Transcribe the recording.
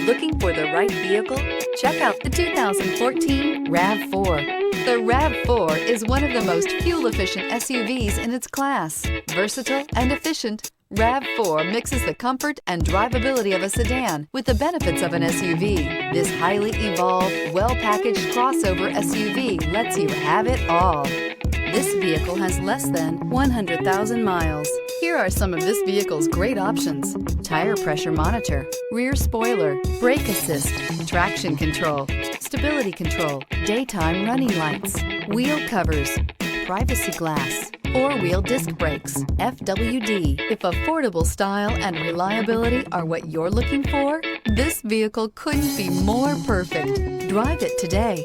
Looking for the right vehicle? Check out the 2014 RAV4. The RAV4 is one of the most fuel-efficient SUVs in its class. Versatile and efficient, RAV4 mixes the comfort and drivability of a sedan with the benefits of an SUV. This highly evolved, well-packaged crossover SUV lets you have it all. This vehicle has less than 100,000 miles. Here are some of this vehicle's great options: tire pressure monitor, rear spoiler, brake assist, traction control, stability control, daytime running lights, wheel covers, privacy glass, four-wheel disc brakes, FWD. If affordable style and reliability are what you're looking for, this vehicle couldn't be more perfect. Drive it today.